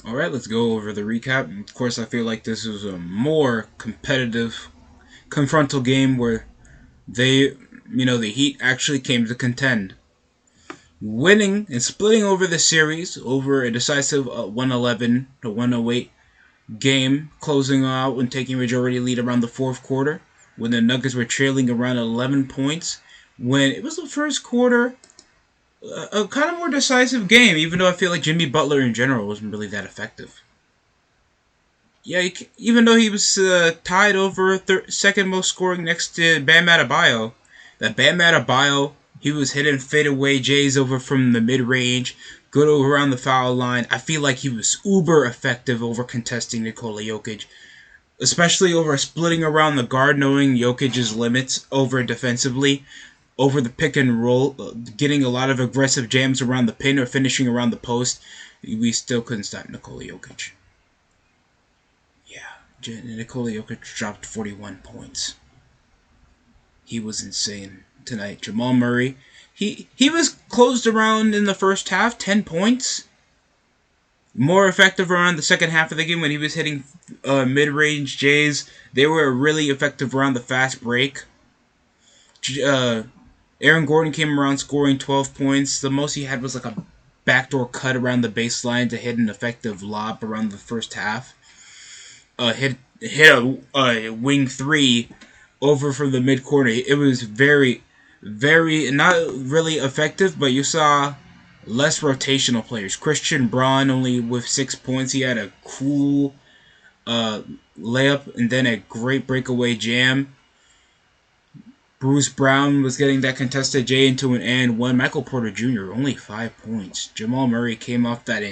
Alright, let's go over the recap. Of course, I feel like this was a more competitive, confrontal game where the Heat actually came to contend. Winning and splitting over the series over a decisive 111 to 108 game, closing out and taking majority lead around the fourth quarter when the Nuggets were trailing around 11 points. When it was the first quarter, a kind of more decisive game, even though I feel like Jimmy Butler in general wasn't really that effective. Yeah, even though he was tied over second most scoring next to Bam Adebayo, that Bam Adebayo, he was hitting fadeaway Jays over from the mid range, good over around the foul line. I feel like he was uber effective over contesting Nikola Jokic, especially over splitting around the guard, knowing Jokic's limits over defensively, over the pick and roll, getting a lot of aggressive jams around the pin or finishing around the post. We still couldn't stop Nikola Jokic. Yeah, Nikola Jokic dropped 41 points. He was insane tonight. Jamal Murray, he was closed around in the first half, 10 points. More effective around the second half of the game when he was hitting mid-range Jays. They were really effective around the fast break. Uh, Aaron Gordon came around scoring 12 points. The most he had was like a backdoor cut around the baseline to hit an effective lob around the first half. Hit a wing three over from the mid corner. It was very not really effective, but you saw less rotational players. Christian Braun only with 6 points. He had a cool layup and then a great breakaway jam. Bruce Brown was getting that contested J into an and one. Michael Porter Jr. only 5 points. Jamal Murray came off that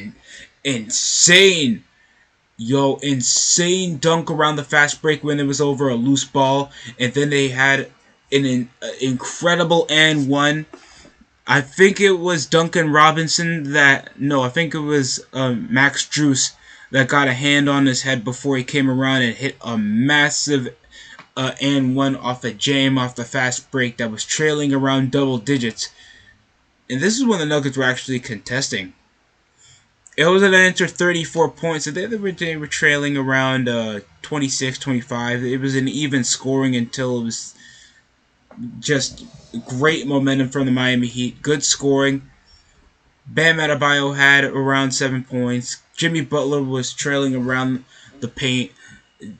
insane insane dunk around the fast break when it was over a loose ball, and then they had an incredible and one. I think it was Duncan Robinson I think it was Max Drews that got a hand on his head before he came around and hit a massive and one off a jam off the fast break that was trailing around double digits. And this is when the Nuggets were actually contesting. It was an answer 34 points. So they were trailing around 26, 25. It was an even scoring until it was just great momentum from the Miami Heat. Good scoring. Bam Adebayo had around 7 points. Jimmy Butler was trailing around the paint,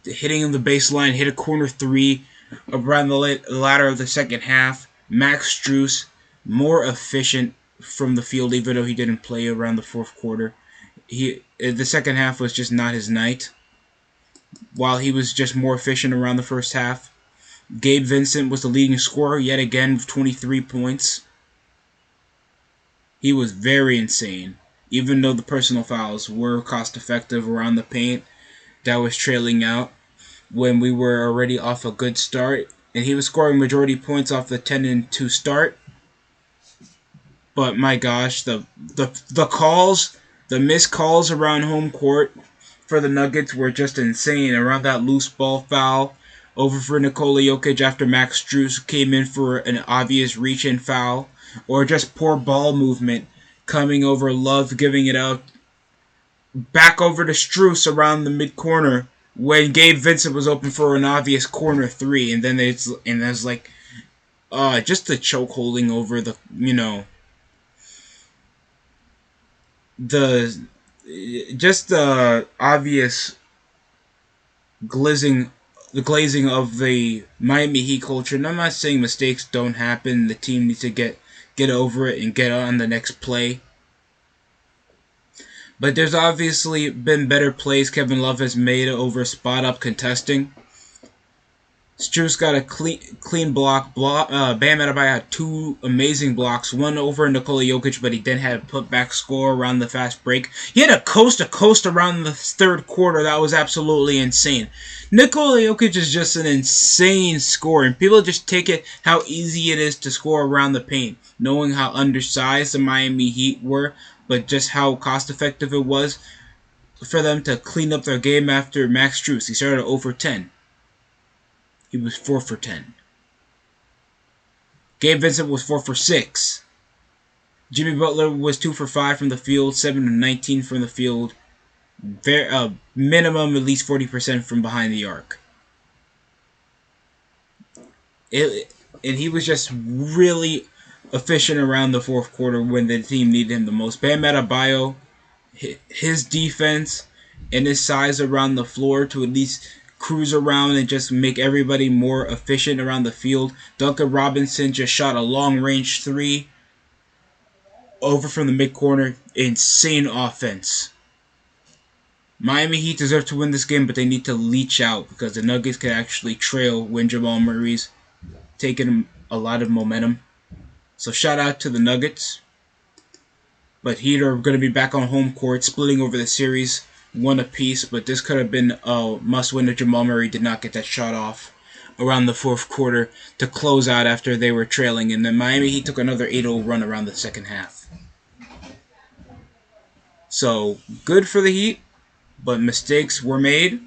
hitting the baseline, hit a corner three around the latter of the second half. Max Strus, more efficient from the field, even though he didn't play around the fourth quarter. The second half was just not his night, while he was just more efficient around the first half. Gabe Vincent was the leading scorer yet again with 23 points. He was very insane, even though the personal fouls were cost effective around the paint. That was trailing out when we were already off a good start, and he was scoring majority points off the 10-2 start. But my gosh, the calls, the missed calls around home court for the Nuggets were just insane. Around that loose ball foul over for Nikola Jokic after Max Strus came in for an obvious reach-in foul, or just poor ball movement coming over Love, giving it out back over to Strus around the mid-corner when Gabe Vincent was open for an obvious corner three, and then there's like just the choke holding over the just the obvious glazing the glazing of the Miami Heat culture. And I'm not saying mistakes don't happen. The team needs to get over it and get on the next play. But there's obviously been better plays Kevin Love has made over spot up contesting. Strus got a clean block. Bam Adebayo had two amazing blocks. One over Nikola Jokic, but he then had a putback score around the fast break. He had a coast-to-coast around the third quarter. That was absolutely insane. Nikola Jokic is just an insane scorer, and people just take it how easy it is to score around the paint, knowing how undersized the Miami Heat were, but just how cost-effective it was for them to clean up their game after Max Strus. He started 0 for 10. He was 4 for 10. Gabe Vincent was 4 for 6. Jimmy Butler was 2 for 5 from the field, 7 of 19 from the field. minimum at least 40% from behind the arc. And he was just really efficient around the fourth quarter when the team needed him the most. Bam Adebayo, his defense and his size around the floor to at least cruise around and just make everybody more efficient around the field. Duncan Robinson just shot a long-range three over from the mid-corner. Insane offense. Miami Heat deserve to win this game, but they need to leech out because the Nuggets can actually trail when Jamal Murray's taking a lot of momentum. So shout out to the Nuggets. But Heat are going to be back on home court, splitting over the series, one apiece. But this could have been a must-win if Jamal Murray did not get that shot off around the fourth quarter to close out after they were trailing. And then Miami Heat took another 8-0 run around the second half. So good for the Heat, but mistakes were made.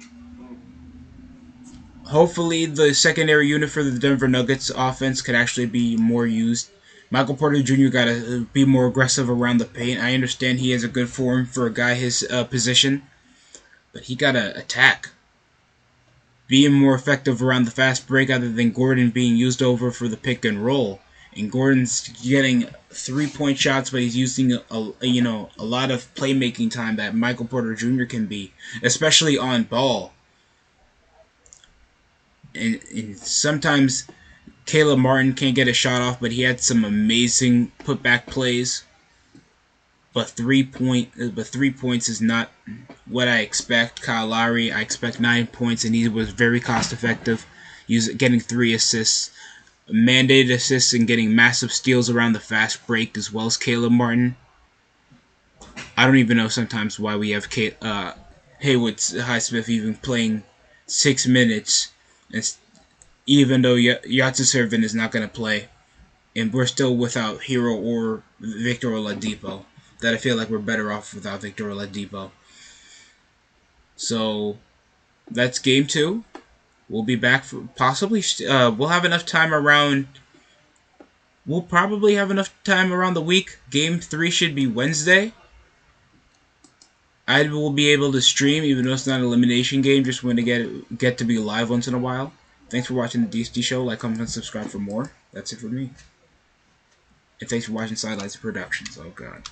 Hopefully the secondary unit for the Denver Nuggets offense could actually be more used. Michael Porter Jr. got to be more aggressive around the paint. I understand he has a good form for a guy his position, but he got to attack. Being more effective around the fast break other than Gordon being used over for the pick and roll. And Gordon's getting 3-point shots, but he's using a lot of playmaking time that Michael Porter Jr. can be, especially on ball. And sometimes Caleb Martin can't get a shot off, but he had some amazing putback plays. But 3 points is not what I expect. Kyle Lowry, I expect 9 points, and he was very cost effective, getting 3 assists, mandated assists, and getting massive steals around the fast break, as well as Caleb Martin. I don't even know sometimes why we have Haywood Highsmith even playing 6 minutes, even though Yatsu is not going to play. And we're still without Hero or Victor Oladipo. That I feel like we're better off without Victor Oladipo. So that's game 2. We'll be back for possibly. We'll have enough time around. We'll probably have enough time around the week. Game 3 should be Wednesday. I will be able to stream, even though it's not an elimination game. Just want to get to be live once in a while. Thanks for watching the DSD Show. Like, comment, and subscribe for more. That's it for me. And thanks for watching Sidelights Productions. Oh, God.